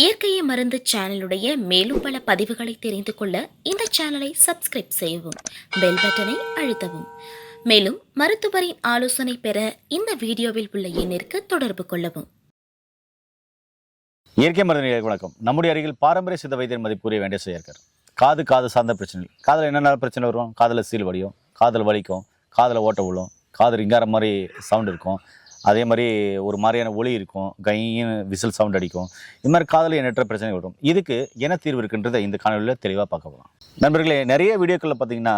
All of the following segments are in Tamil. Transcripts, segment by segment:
இயற்கையை மருந்து சேனலுடைய மேலும் பல பதிவுகளை தெரிந்து கொள்ள இந்த சேனலை சப்ஸ்கிரைப் செய்யவும், பெல் பட்டனை அழுத்தவும். மேலும் மருத்துவரின் ஆலோசனை பெற இந்த வீடியோவில் உள்ள எண்ணிற்கு தொடர்பு கொள்ளவும். இயற்கை மருந்துகளுக்கு வணக்கம். நம்முடைய அருகில் பாரம்பரிய சித்த வைத்தியர் மதிப்புரிய வேண்டிய செய்யார். காது சார்ந்த பிரச்சனைகள், காதில் என்னென்ன பிரச்சனை வரும்? காதில் சீல் வடியும், காதில் வலிக்கும், காதில் ஓட்ட விழும், காது ரிங்கார மாதிரி சவுண்ட் இருக்கும், அதே மாதிரி ஒரு மாதிரியான ஒலி இருக்கும், கையின் விசில் சவுண்ட் அடிக்கும். இது மாதிரி காதில் எண்ணற்ற பிரச்சனைகள் வரும். இதுக்கு என்ன தீர்வு இருக்குன்றதை இந்த காணொலியில் தெளிவாக பார்க்க போகலாம். நண்பர்களே, நிறைய வீடியோக்களில் பார்த்தீங்கன்னா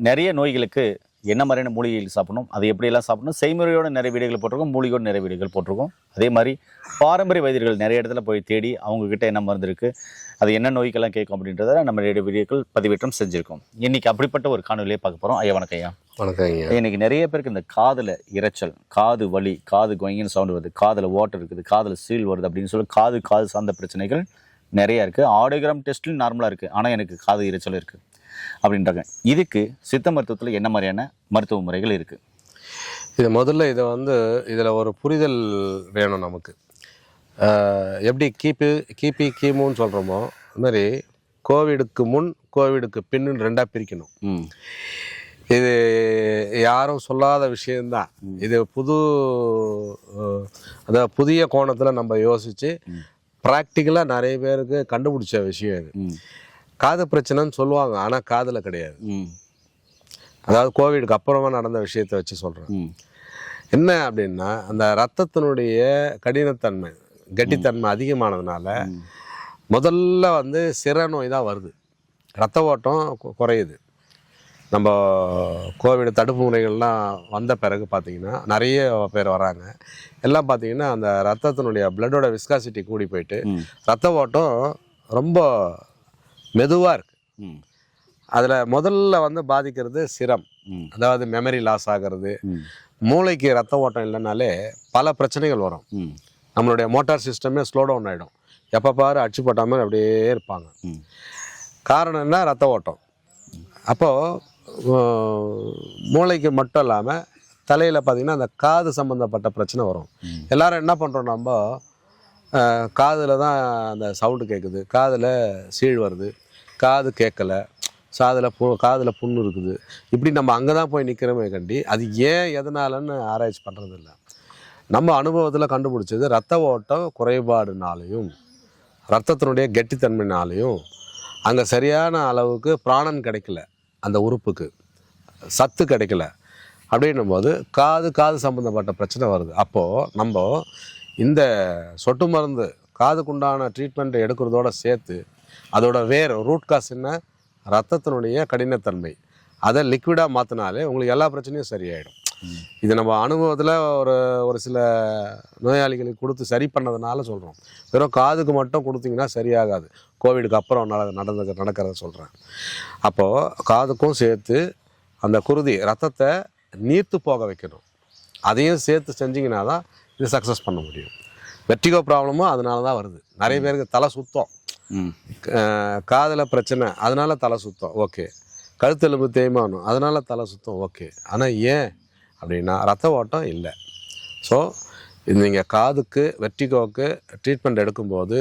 நிறைய நோய்களுக்கு என்ன மாதிரியான மூலிகைகள் சாப்பிடணும், அது எப்படியெல்லாம் சாப்பிடணும், செய்முறையோடு நிறைய வீடியோகள் போட்டிருக்கோம், மூலிகையோடு நிறைய வீடியோகள் போட்டிருக்கோம். அதே மாதிரி பாரம்பரிய வைத்தியர்கள் நிறைய இடத்துல போய் தேடி அவங்கக்கிட்ட என்ன மருந்து இருக்குது, அது என்ன நோய்க்கெல்லாம் கேட்கும் அப்படின்றத நம்ம நிறைய வீடியோக்கள் பதிவேற்றம் செஞ்சுருக்கோம். இன்றைக்கி அப்படிப்பட்ட ஒரு காணொலியை பார்க்க போகிறோம். ஐயா வணக்கம். ஐயா வணக்கம். ஐயா, இன்றைக்கி நிறைய பேருக்கு இந்த காதில் இரைச்சல், காது வலி, காது கொங்கின்னு சவுண்டு வருது, காதில் ஓட்டர் இருக்குது, காதில் சீல் வருது அப்படின்னு சொல்லி காது சார்ந்த பிரச்சனைகள் நிறையா இருக்குது. ஆடியோகிராம் டெஸ்ட்லையும் நார்மலாக இருக்குது, ஆனால் எனக்கு காது இரைச்சல் இருக்குது அப்படின்றாங்க. இதுக்கு சித்த மருத்துவத்தில் என்ன மாதிரியான மருத்துவ முறைகள் இருக்குது? இது முதல்ல இதில் ஒரு புரிதல் வேணும் நமக்கு. எப்படி கிமுன்னு சொல்கிறோமோ அது மாதிரி கோவிடுக்கு முன் கோவிடுக்கு பின்னு ரெண்டாக பிரிக்கணும். இது யாரும் சொல்லாத விஷயந்தான். இது புதிய கோணத்தில் நம்ம யோசித்து ப்ராக்டிக்கலாக நிறைய பேருக்கு கண்டுபிடிச்ச விஷயம் இது. காது பிரச்சனைன்னு சொல்லுவாங்க, ஆனால் காதில் கிடையாது. அதாவது கோவிடுக்கு அப்புறமா நடந்த விஷயத்தை வச்சு சொல்கிறேன். என்ன அப்படின்னா, அந்த ரத்தத்தினுடைய கடினத்தன்மை, கெட்டித்தன்மை அதிகமானதுனால முதல்ல சிர நோய் தான் வருது. ரத்த ஓட்டம் குறையுது. நம்ம கோவிட் தடுப்பு முறைகள்லாம் வந்த பிறகு பார்த்திங்கன்னா நிறைய பேர் வராங்க. எல்லாம் பார்த்திங்கன்னா அந்த ரத்தத்தினுடைய பிளட்டோட விஸ்காசிட்டி கூடி போயிட்டு ரத்த ஓட்டம் ரொம்ப மெதுவாக இருக்குது. அதில் முதல்ல பாதிக்கிறது சிரம், அதாவது மெமரி லாஸ் ஆகிறது. மூளைக்கு ரத்த ஓட்டம் இல்லைனாலே பல பிரச்சனைகள் வரும். நம்மளுடைய மோட்டார் சிஸ்டமே ஸ்லோ டவுன் ஆகிடும். எப்போ பாரு அடிச்சு போட்டாமல் அப்படியே இருப்பாங்க. காரணம் என்ன? ரத்த ஓட்டம். அப்போது மூளைக்கு மட்டும் இல்லாமல் தலையில் பார்த்திங்கன்னா அந்த காது சம்மந்தப்பட்ட பிரச்சனை வரும். எல்லோரும் என்ன பண்ணுறோம், நம்ம காதில் தான் அந்த சவுண்டு கேட்குது, காதில் சீழ் வருது, காது கேட்கலை, காதில் புண்ணு இருக்குது, இப்படி நம்ம அங்கே தான் போய் நிற்கிறோமே கண்டி அது ஏன் எதனாலன்னு ஆராய்ச்சி பண்ணுறதில்ல. நம்ம அனுபவத்தில் கண்டுபிடிச்சது ரத்த ஓட்டம் குறைபாடுனாலையும் ரத்தத்தினுடைய கெட்டித்தன்மைனாலையும் அங்கே சரியான அளவுக்கு பிராணன் கிடைக்கல, அந்த உறுப்புக்கு சத்து கிடைக்கல. அப்படின்னும் போது காது சம்மந்தப்பட்ட பிரச்சனை வருது. அப்போது நம்ம இந்த சொட்டு மருந்து காதுக்குண்டான ட்ரீட்மெண்ட்டை எடுக்கிறதோட சேர்த்து அதோட ரூட் காஸ் என்ன? ரத்தத்தினுடைய கடினத்தன்மை. அதை லிக்விடாக மாற்றினாலே உங்களுக்கு எல்லா பிரச்சனையும் சரியாயிடும். இது நம்ம அனுபவத்தில் ஒரு சில நோயாளிகளுக்கு கொடுத்து சரி பண்ணதுனால சொல்கிறோம். வெறும் காதுக்கு மட்டும் கொடுத்தீங்கன்னா சரியாகாது. கோவிடுக்கு அப்புறம் நடக்கிறத சொல்கிறேன். அப்போது காதுக்கும் சேர்த்து அந்த குருதி ரத்தத்தை நீர்த்து போக வைக்கணும். அதையும் சேர்த்து செஞ்சிங்கன்னா தான் இது சக்ஸஸ் பண்ண முடியும். வெர்டிகோ ப்ராப்ளமும் அதனால தான் வருது. நிறைய பேருக்கு தலை சுத்தம், காதில் பிரச்சனை அதனால தலை சுத்தம், ஓகே. கழுத்தெலும்பு தேய்மானம் அதனால தலை சுத்தம், ஓகே. ஆனால் ஏன் அப்படின்னா ரத்த ஓட்டம் இல்லை. ஸோ இது நீங்கள் காதுக்கு வெர்டிகோவுக்கு ட்ரீட்மெண்ட் எடுக்கும்போது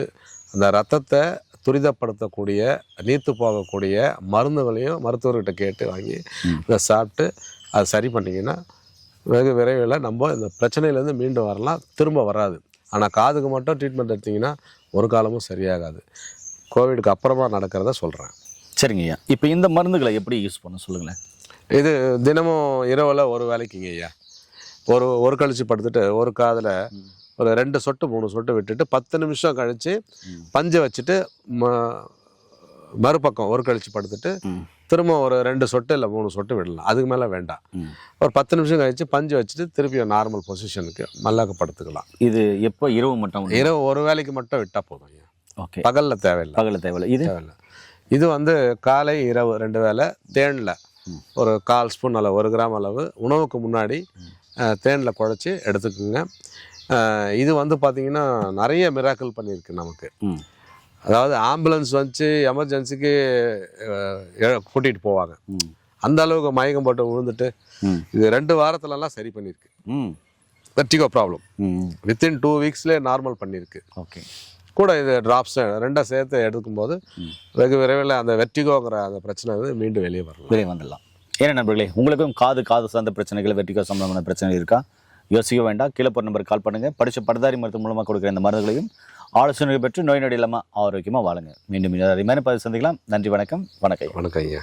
அந்த ரத்தத்தை துரிதப்படுத்தக்கூடிய நீர்த்து போகக்கூடிய மருந்துகளையும் மருத்துவர்கிட்ட கேட்டு வாங்கி இதை சாப்பிட்டு அதை சரி பண்ணிங்கன்னா வெகு விரைவில் நம்ம இந்த பிரச்சனையிலேருந்து மீண்டும் வரலாம், திரும்ப வராது. ஆனால் காதுக்கு மட்டும் ட்ரீட்மெண்ட் எடுத்திங்கன்னா ஒரு காலமும் சரியாகாது. கோவிடுக்கு அப்புறமா நடக்கிறத சொல்கிறேன். சரிங்க ஐயா, இப்போ இந்த மருந்துகளை எப்படி யூஸ் பண்ண சொல்லுங்களேன். இது தினமும் இரவில் ஒரு வேலைக்குங்க ஐயா. ஒரு கழிச்சு படுத்துட்டு ஒரு காதில் ஒரு 2 சொட்டு 3 சொட்டு விட்டுட்டு 10 நிமிஷம் கழித்து பஞ்சை வச்சுட்டு மறுபக்கம் ஒரு கழிச்சு படுத்துட்டு திரும்ப ஒரு 2 சொட்டு இல்லை 3 சொட்டு விடலாம். அதுக்கு மேலே வேண்டாம். ஒரு 10 நிமிஷம் கழித்து பஞ்சு வச்சுட்டு திருப்பி நார்மல் பொசிஷனுக்கு மல்லாக்க படுத்துக்கலாம். இது எப்போ? இரவு மட்டும்? இரவு ஒரு வேலைக்கு மட்டும் விட்டால் போதும் ஐயா. ஓகே. பகலில் தேவையில்லை. இது தேவையில்லை. இது காலை இரவு 2 வேளை தேனில் ஒரு 1/4 ஸ்பூன் அளவு, 1 கிராம் அளவு உணவுக்கு முன்னாடி தேனில் குழச்சி எடுத்துக்கோங்க. இது பார்த்திங்கன்னா நிறைய மிராக்கிள் பண்ணியிருக்கு நமக்கு. அதாவது ஆம்புலன்ஸ் எமர்ஜென்சிக்கு கூட்டிகிட்டு போவாங்க. அந்த அளவுக்கு மயக்கம் போட்டு விழுந்துட்டு இது 2 வாரத்துலலாம் சரி பண்ணியிருக்கு. வெர்டிகோ ப்ராப்ளம் வித்தின் 2 வீக்ஸ்லேயே நார்மல் பண்ணியிருக்கு. ஓகே. கூட இது ட்ராப்ஸ் ரெண்டும் சேர்த்து எடுக்கும்போது வெகு விரைவில் அந்த வெர்டிகோங்கிற அந்த பிரச்சனை வந்து மீண்டும் வெளியே வரலாம், வெளியே வந்துடலாம். ஏன்னா நண்பர்களே, உங்களுக்கும் காது சார்ந்த பிரச்சனைகள், வெர்டிகோ சம்பந்தமான பிரச்சனை இருக்கா? யோசிக்க வேண்டாம். கீழே போகிற நம்பருக்கு கால் பண்ணுங்கள். படித்த பட்டதாரி மருத்துவம் மூலமாக கொடுக்குற இந்த மருந்துகளையும் ஆலோசனை பெற்று நோய் நொடி இல்லாமல் ஆரோக்கியமாக வாழுங்க. மீண்டும் அருமையான பதிவு சந்திக்கலாம். நன்றி, வணக்கம். வணக்கம் ஐயா.